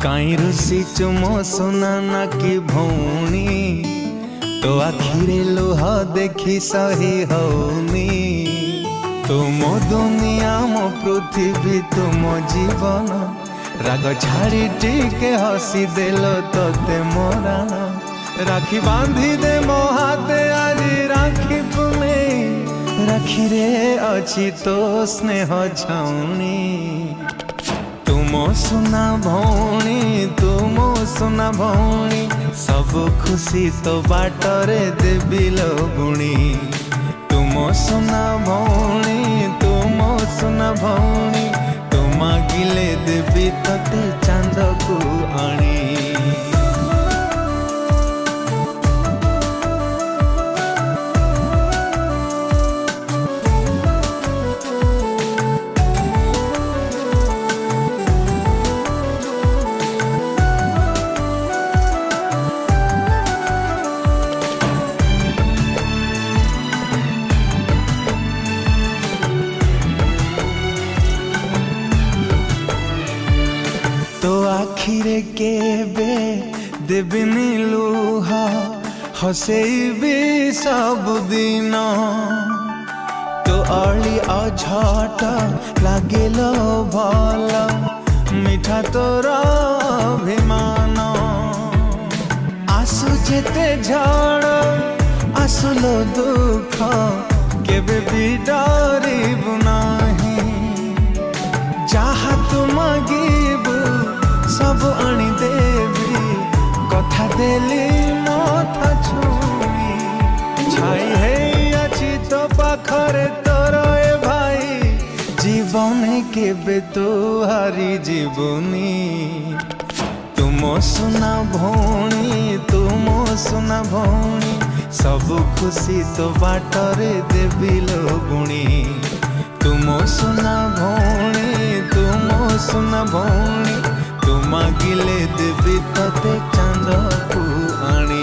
काई रुसी चुमो सुना ना कि भौणी तो आखिरे लुह देखी सही हौनी। तुम दुनिया मो पृथ्वी तुम जीवन राग छाड़ी टिके हसी देल तोते मोरान। राखी बांधी दे मो हाथे आज राखी पुने राखी रे अच्छी तो स्नेह छाउनी। तुम सुना भौणी तुम सुना भौणी सब खुशी तो बाटरे देवी लगुणी। तुम सुना भौणी तुम सुना भौणी तुम मागिले देवी तते चांद को आनी। तो आखिरे केबे देबिनी लुह हसेबी सब दिन। तो अली अझट लागिल भल मिठा तोर अभिमान। आसु जेते झड़ आसुलो दुख केबे भी डरिबु नाही। जहा तू मागिबु सब आनी देवी कथा देली मथा छुई। छाई है अच्छी तो पाखरे तोर ए भाई जीवन केबे तो हारी जीवनी। तुम सुना भौणी तुम सुना भौणी सब खुशी तो बाटरे देवी लगुणी। तुम सुना भौणी तुम सुना भौणी तुम मागिले देवी तते चांद को आनी।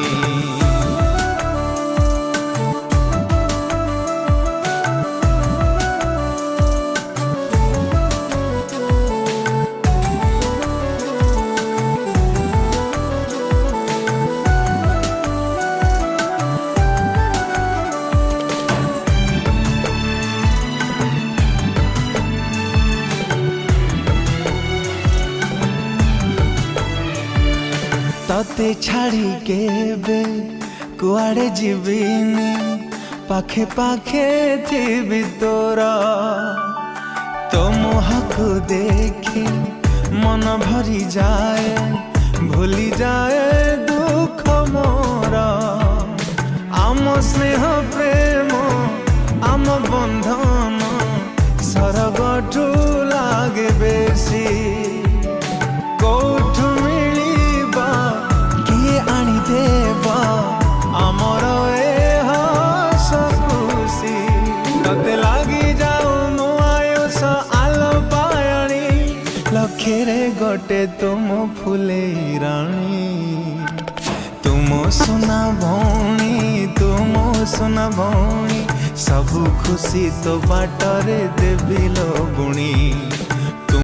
तते छाड़ी केबे कुआड़े जीविनी पाखे पाखे थी तोरा। तो मुहको देखी मन भरी जाए भूली जाए दुख मोरा। आम स्नेह प्रेम आम बंधन सरगठू लागे बेसी। कौठू मिलिबा किए आनी देबा आमर ए हस खुशी। तते लागी जाऊ मो आयुष आलो पायणी लखेरे गोटे तुम फुले राणी। तुम सुना भौणी तुम सुना भौणी सब खुशी तो बाटरे देवी लगुणी।